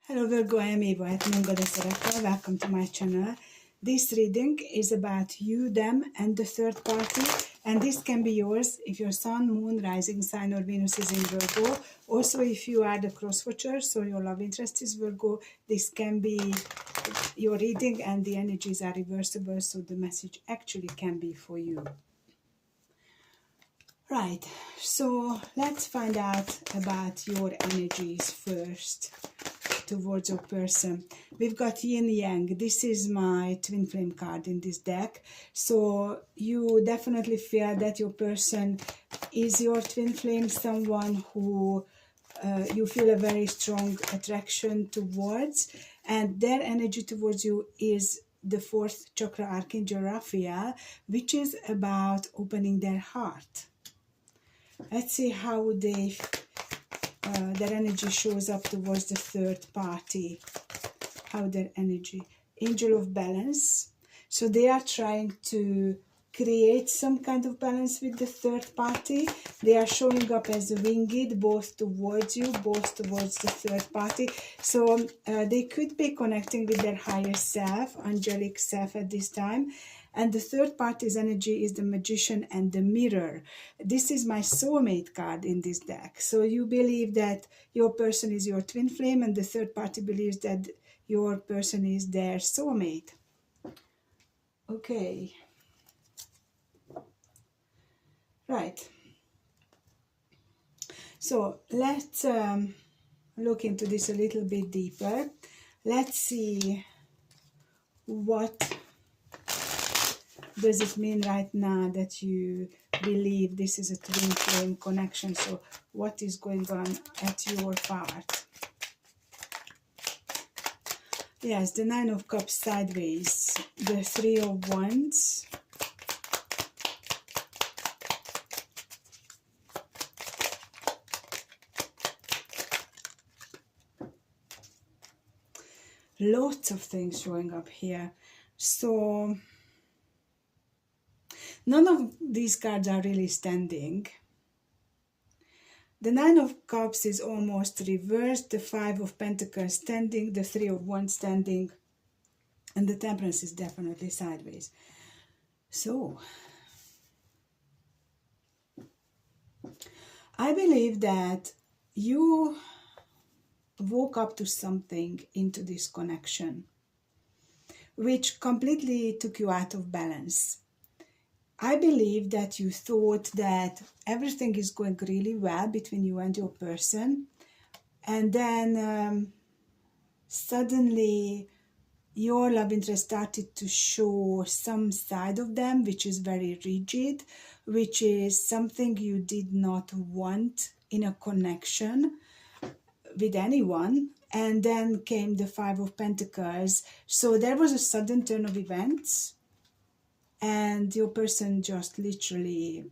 Hello Virgo, I am Eva at Mungadasaraka. Welcome to my channel. This reading is about you, them and the third party, and this can be yours if your sun, moon, rising sign or Venus is in Virgo. Also if you are the cross watcher, so your love interest is Virgo, this can be your reading and the energies are reversible, so the message actually can be for you. Right, so let's find out about your energies first towards your person. We've got yin yang. This is my twin flame card in this deck. So you definitely feel that your person is your twin flame, someone who you feel a very strong attraction towards, and their energy towards you is the fourth chakra archangel Raphael, which is about opening their heart. Let's see how their energy shows up towards the third party. How their energy. Angel of balance. So they are trying to create some kind of balance with the third party. They are showing up as winged, both towards you, both towards the third party. So they could be connecting with their higher self, angelic self at this time. And the third party's energy is the magician and the mirror. This is my soulmate card in this deck. So you believe that your person is your twin flame and the third party believes that your person is their soulmate. Okay. Right. So let's look into this a little bit deeper. Let's see what does it mean right now that you believe this is a twin flame connection. So what is going on at your part? Yes, the Nine of Cups sideways, the Three of Wands, lots of things showing up here. So none of these cards are really standing. The Nine of Cups is almost reversed, the Five of Pentacles standing, the Three of Wands standing, and the Temperance is definitely sideways. So, I believe that you woke up to something into this connection, which completely took you out of balance. I believe that you thought that everything is going really well between you and your person, and then suddenly your love interest started to show some side of them which is very rigid, which is something you did not want in a connection with anyone. And then came the Five of Pentacles. So there was a sudden turn of events, and your person just literally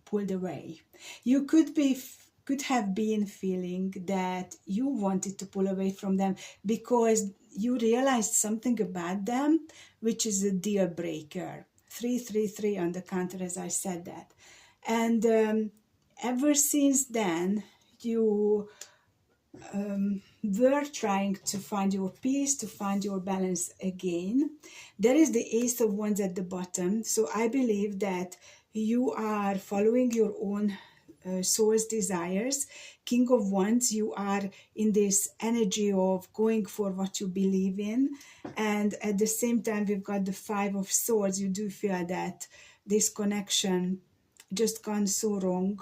pulled away. You could have been feeling that you wanted to pull away from them because you realized something about them which is a deal breaker. 333 on the counter, as I said that. And ever since then you were trying to find your peace, to find your balance again. There is the Ace of Wands at the bottom. So I believe that you are following your own soul's desires. King of Wands, you are in this energy of going for what you believe in. And at the same time, we've got the Five of Swords. You do feel that this connection just gone so wrong.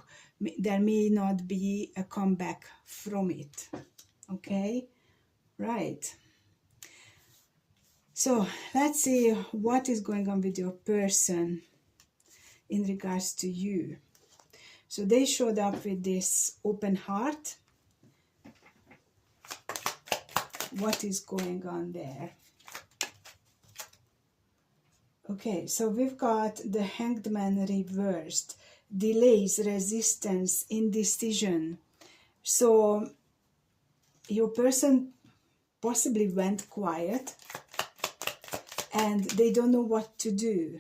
There may not be a comeback from it. Okay, right. So let's see what is going on with your person in regards to you. So they showed up with this open heart. What is going on there? Okay, so we've got the Hanged Man reversed. Delays, resistance, indecision. So your person possibly went quiet and they don't know what to do.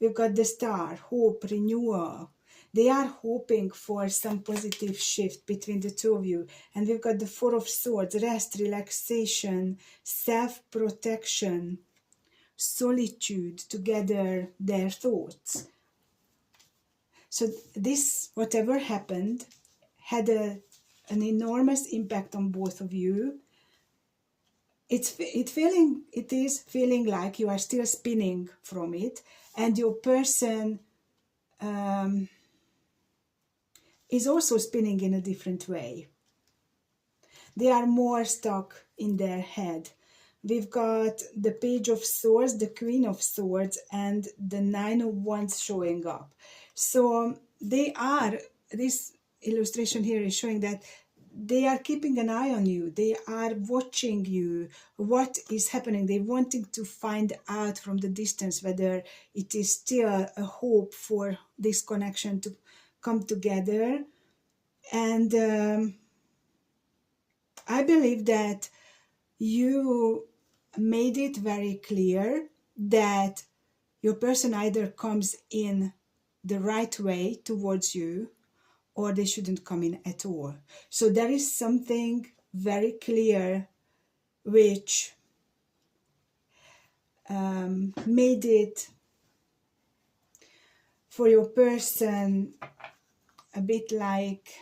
We've got the Star, hope, renewal. They are hoping for some positive shift between the two of you. And we've got the Four of Swords, rest, relaxation, self-protection, solitude to gather their thoughts. So this, whatever happened, had an enormous impact on both of you. It is feeling like you are still spinning from it, and your person is also spinning in a different way. They are more stuck in their head. We've got the Page of Swords, the Queen of Swords, and the Nine of Wands showing up. So this illustration here is showing that they are keeping an eye on you. They are watching you, what is happening. They're wanting to find out from the distance whether it is still a hope for this connection to come together. And I believe that you made it very clear that your person either comes in the right way towards you, or they shouldn't come in at all. So there is something very clear which made it for your person a bit like,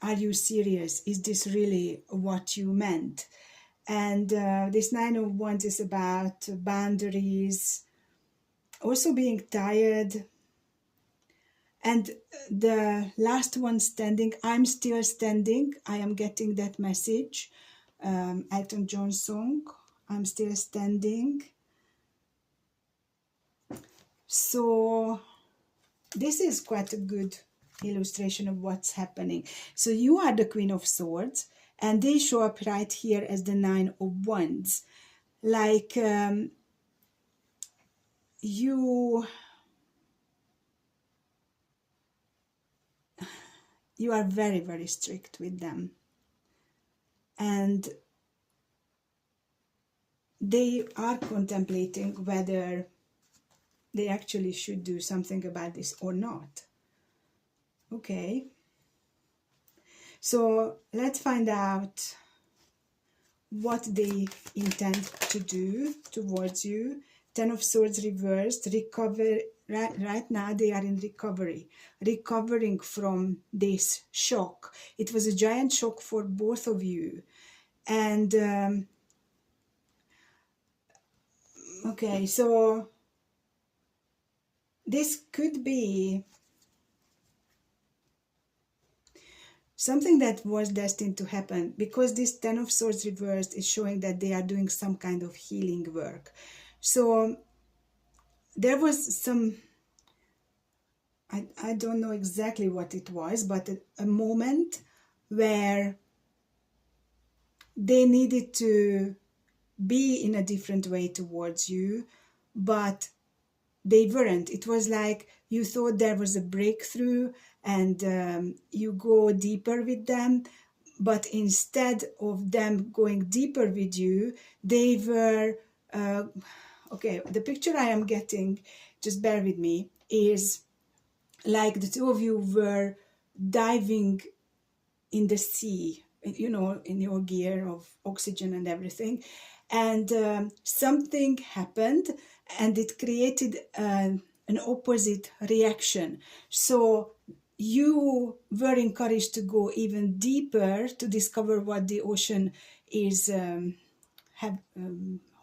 are you serious? Is this really what you meant? And this Nine of Wands is about boundaries, also being tired. And the last one standing, I'm still standing. I am getting that message. Elton John song, I'm still standing. So this is quite a good illustration of what's happening. So you are the Queen of Swords, and they show up right here as the Nine of Wands. Like you are very, very strict with them. And they are contemplating whether they actually should do something about this or not. Okay. So let's find out what they intend to do towards you. Ten of Swords reversed, recover. Right now they are in recovery, recovering from this shock. It was a giant shock for both of you. And okay, so this could be something that was destined to happen, because this Ten of Swords reversed is showing that they are doing some kind of healing work. So there was some, I don't know exactly what it was, but a moment where they needed to be in a different way towards you, but they weren't. It was like you thought there was a breakthrough, and you go deeper with them, but instead of them going deeper with you, they were okay, the picture I am getting, just bear with me, is like the two of you were diving in the sea, you know, in your gear of oxygen and everything, and something happened, and it created an opposite reaction. So you were encouraged to go even deeper to discover what the ocean is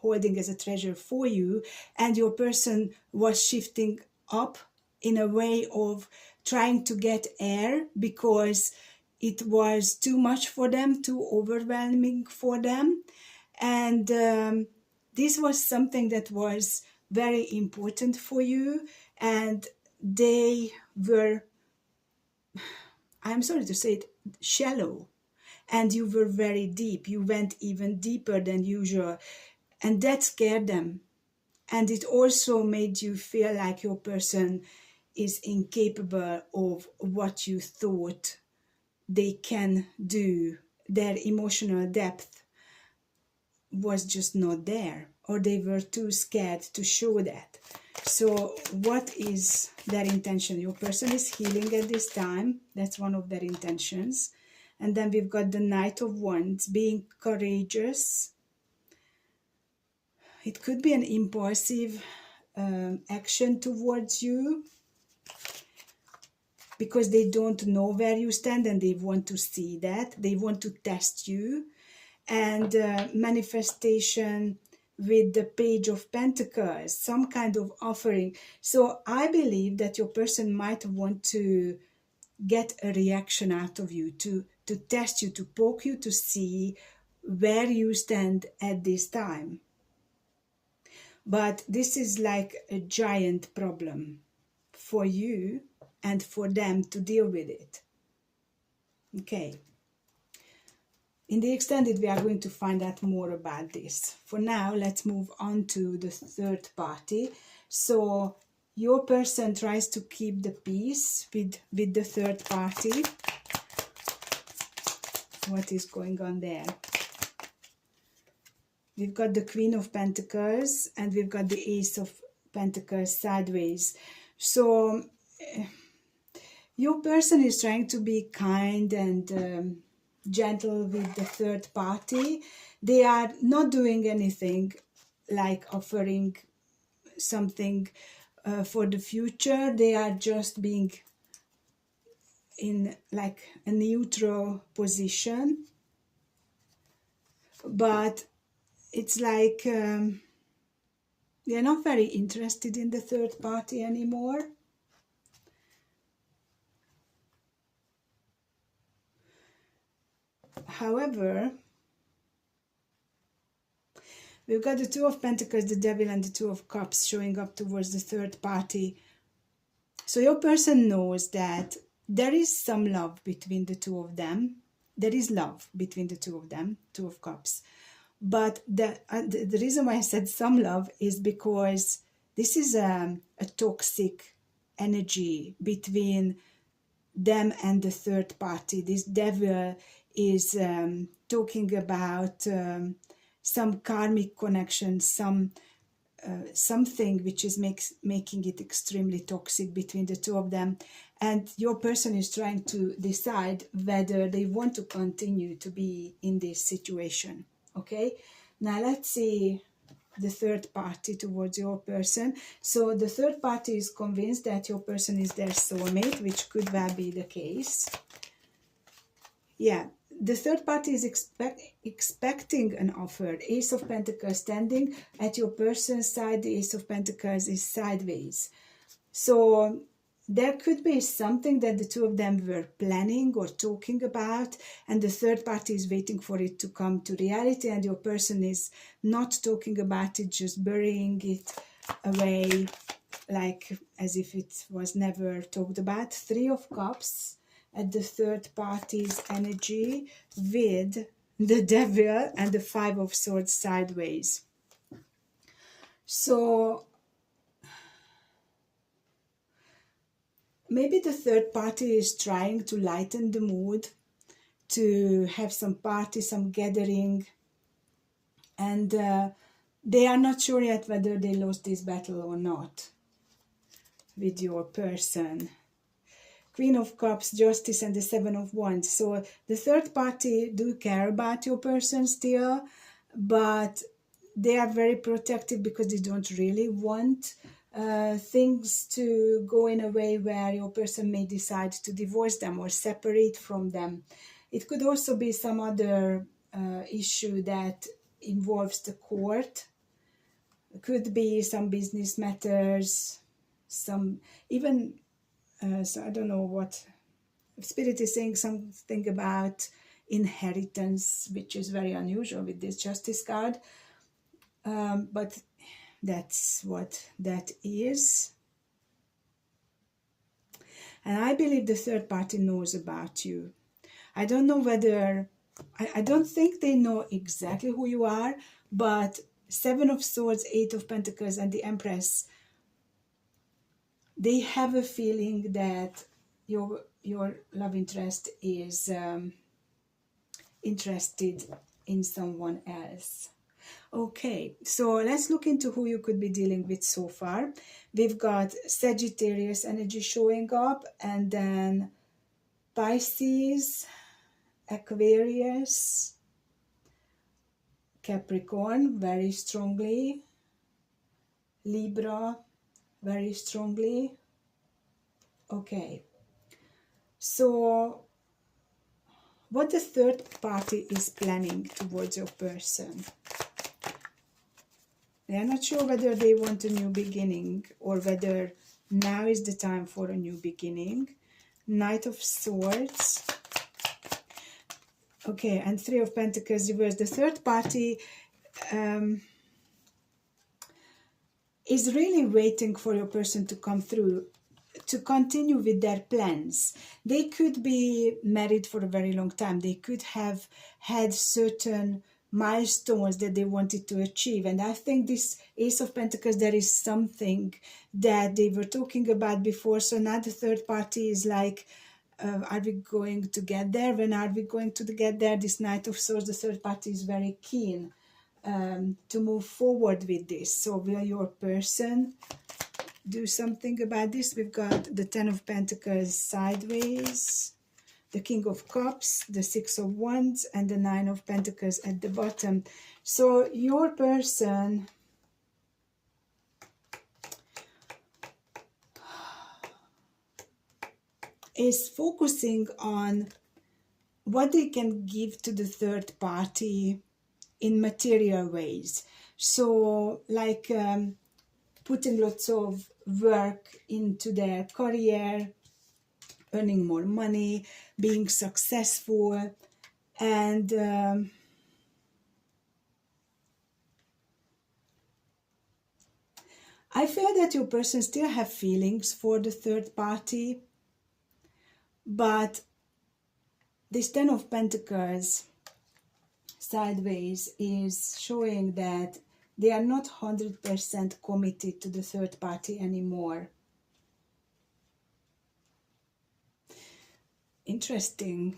holding as a treasure for you, and your person was shifting up in a way of trying to get air because it was too much for them, too overwhelming for them. And this was something that was very important for you, and they were, I'm sorry to say it, shallow, and you were very deep. You went even deeper than usual, and that scared them. And it also made you feel like your person is incapable of what you thought they can do. Their emotional depth was just not there, or they were too scared to show that. So what is their intention? Your person is healing at this time. That's one of their intentions. And then we've got the Knight of Wands, being courageous. It could be an impulsive action towards you, because they don't know where you stand and they want to see that. They want to test you. And manifestation with the Page of Pentacles, some kind of offering. So I believe that your person might want to get a reaction out of you, to test you, to poke you, to see where you stand at this time. But this is like a giant problem for you and for them to deal with it. Okay. In the extended, we are going to find out more about this. For now, let's move on to the third party. So your person tries to keep the peace with the third party. What is going on there? We've got the Queen of Pentacles and we've got the Ace of Pentacles sideways. So your person is trying to be kind and gentle with the third party. They are not doing anything like offering something for the future. They are just being in like a neutral position. But it's like they're not very interested in the third party anymore. However, we've got the Two of Pentacles, the Devil, and the Two of Cups showing up towards the third party. So your person knows that there is some love between the two of them. There is love between the two of them, Two of Cups. But the reason why I said some love is because this is a toxic energy between them and the third party. This Devil is talking about some karmic connection, something which is making it extremely toxic between the two of them. And your person is trying to decide whether they want to continue to be in this situation. Okay, now let's see the third party towards your person. So the third party is convinced that your person is their soulmate, which could well be the case. Yeah, the third party is expecting an offer. Ace of Pentacles standing at your person's side. The Ace of Pentacles is sideways. So there could be something that the two of them were planning or talking about, and the third party is waiting for it to come to reality, and your person is not talking about it, just burying it away like as if it was never talked about. Three of Cups at the third party's energy with the Devil and the Five of Swords sideways. So maybe the third party is trying to lighten the mood, to have some party, some gathering, and they are not sure yet whether they lost this battle or not with your person. Queen of Cups, Justice, and the Seven of Wands. So the third party do care about your person still, but they are very protective because they don't really want things to go in a way where your person may decide to divorce them or separate from them. It could also be some other issue that involves the court. It could be some business matters, some even so I don't know what Spirit is saying, something about inheritance, which is very unusual with this Justice card, but that's what that is. And I believe the third party knows about you. I don't know whether, I don't think they know exactly who you are, but Seven of Swords, Eight of Pentacles, and the Empress, they have a feeling that your love interest is interested in someone else. Okay, so let's look into who you could be dealing with so far. We've got Sagittarius energy showing up, and then Pisces, Aquarius, Capricorn very strongly, Libra very strongly. Okay, so what the third party is planning towards your person. They are not sure whether they want a new beginning or whether now is the time for a new beginning. Knight of Swords. Okay, and Three of Pentacles reversed. The third party is really waiting for your person to come through, to continue with their plans. They could be married for a very long time. They could have had certain milestones that they wanted to achieve. And I think this Ace of Pentacles, there is something that they were talking about before. So now the third party is like, are we going to get there? When are we going to get there? This Knight of Swords, the third party is very keen to move forward with this. So will your person do something about this? We've got the Ten of Pentacles sideways, the King of Cups, the Six of Wands, and the Nine of Pentacles at the bottom. So your person is focusing on what they can give to the third party in material ways. So like putting lots of work into their career, earning more money, being successful, and I feel that your person still have feelings for the third party, but this Ten of Pentacles sideways is showing that they are not 100% committed to the third party anymore. Interesting.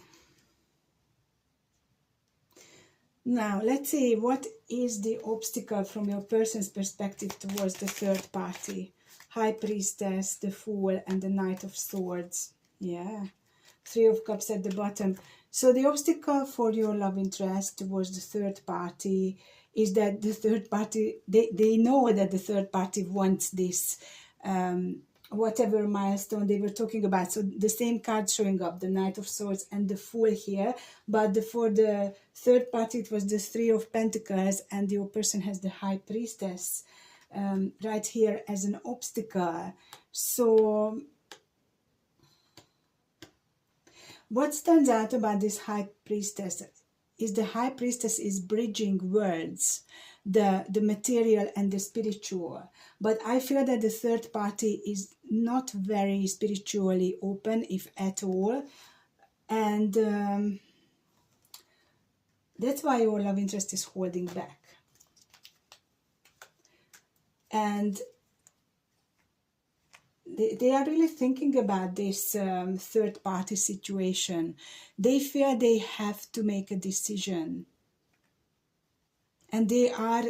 Now, let's see, what is the obstacle from your person's perspective towards the third party? High Priestess, the Fool, and the Knight of Swords. Yeah. Three of Cups at the bottom. So the obstacle for your love interest towards the third party is that the third party, they know that the third party wants this, whatever milestone they were talking about. So the same card showing up, the Knight of Swords and the Fool here, but for the third party it was the Three of Pentacles, and your person has the High Priestess right here as an obstacle. So what stands out about this High Priestess is the High Priestess is bridging worlds, the material and the spiritual. But I feel that the third party is not very spiritually open, if at all. And that's why your love interest is holding back. And they are really thinking about this third party situation. They feel they have to make a decision. And they are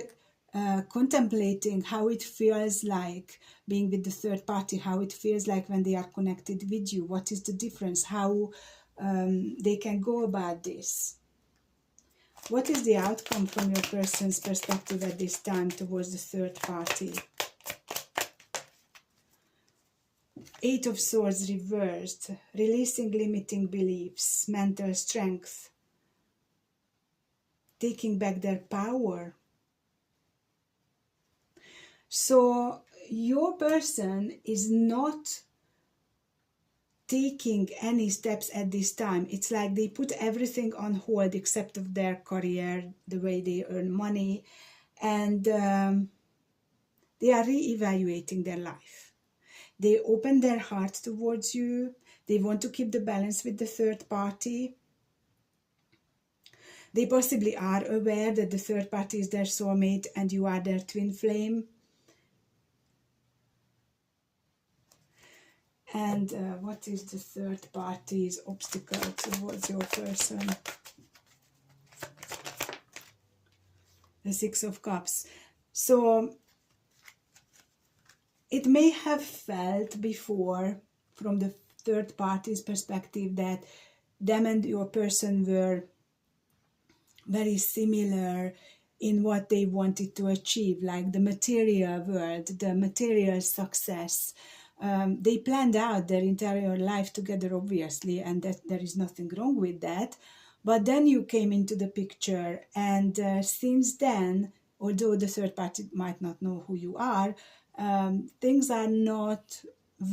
contemplating how it feels like being with the third party, how it feels like when they are connected with you, what is the difference, how they can go about this. What is the outcome from your person's perspective at this time towards the third party? Eight of Swords reversed, releasing limiting beliefs, mental strength, taking back their power. So your person is not taking any steps at this time. It's like they put everything on hold except of their career, the way they earn money, and they are re-evaluating their life. They open their heart towards you. They want to keep the balance with the third party. They possibly are aware that the third party is their soulmate and you are their twin flame. And what is the third party's obstacle towards your person? the Six of Cups. So it may have felt before, from the third party's perspective, that them and your person were very similar in what they wanted to achieve, like the material world, the material success. They planned out their entire life together, obviously, and that there is nothing wrong with that. But then you came into the picture, and since then, although the third party might not know who you are, things are not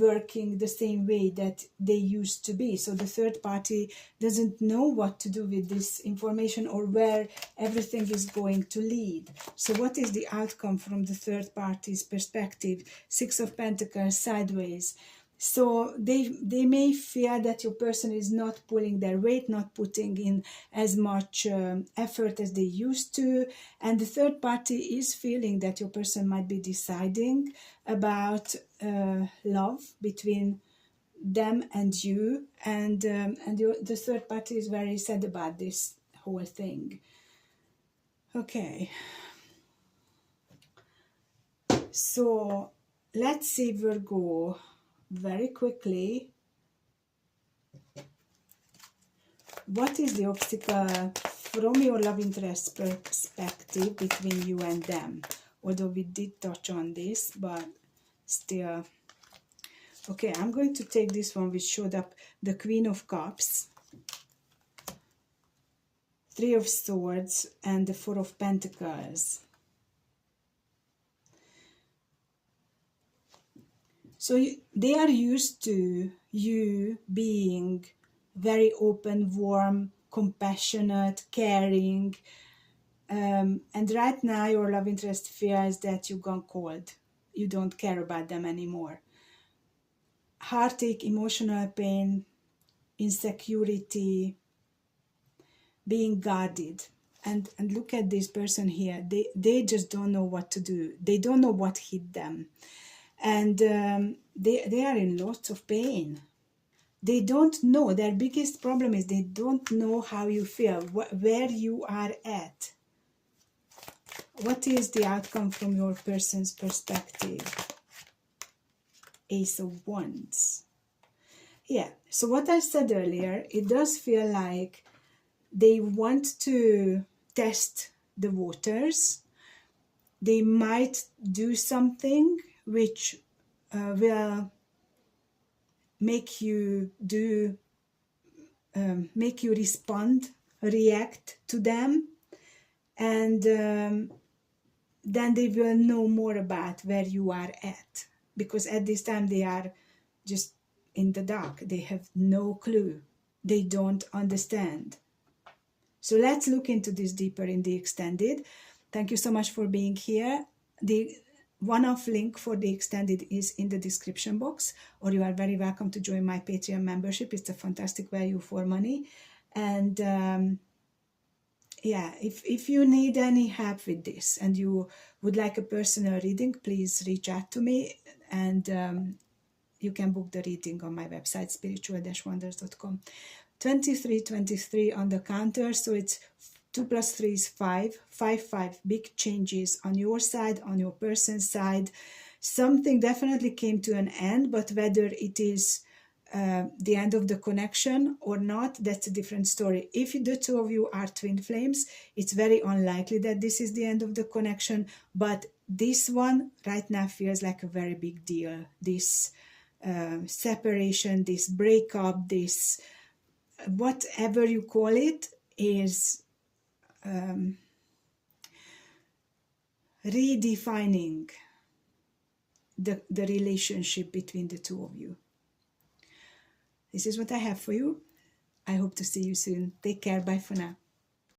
working the same way that they used to be. So the third party doesn't know what to do with this information or where everything is going to lead. So what is the outcome from the third party's perspective? Six of Pentacles sideways. So they may fear that your person is not pulling their weight, not putting in as much effort as they used to. And the third party is feeling that your person might be deciding about love between them and you. And the third party is very sad about this whole thing. Okay. So let's see, Virgo, very quickly, what is the obstacle from your love interest perspective between you and them? Although we did touch on this, but still. Okay, I'm going to take this one which showed up, the Queen of Cups, Three of Swords, and the Four of Pentacles. So they are used to you being very open, warm, compassionate, caring. And right now your love interest fears that you've gone cold. You don't care about them anymore. Heartache, emotional pain, insecurity, being guarded. And look at this person here. They just don't know what to do. They don't know what hit them. And they are in lots of pain. They don't know. Their biggest problem is they don't know how you feel, where you are at. What is the outcome from your person's perspective? Ace of Wands. Yeah, so what I said earlier, it does feel like they want to test the waters. They might do something which will make you respond, react to them, and then they will know more about where you are at, because at this time they are just in the dark. They have no clue. They don't understand. So let's look into this deeper in the extended. Thank you so much for being here. The one-off link for the extended is in the description box, or you are very welcome to join my Patreon membership. It's a fantastic value for money. And yeah, if you need any help with this and you would like a personal reading, please reach out to me, and you can book the reading on my website, spiritual-wonders.com. 2323 on the counter, so it's 2 plus 3 is 5. 5 big changes on your side, on your person's side. Something definitely came to an end, but whether it is the end of the connection or not, that's a different story. If the two of you are twin flames, it's very unlikely that this is the end of the connection, but this one right now feels like a very big deal. This separation, this breakup, this whatever you call it, is redefining the relationship between the two of you. This is what I have for you. I hope to see you soon. Take care. Bye for now.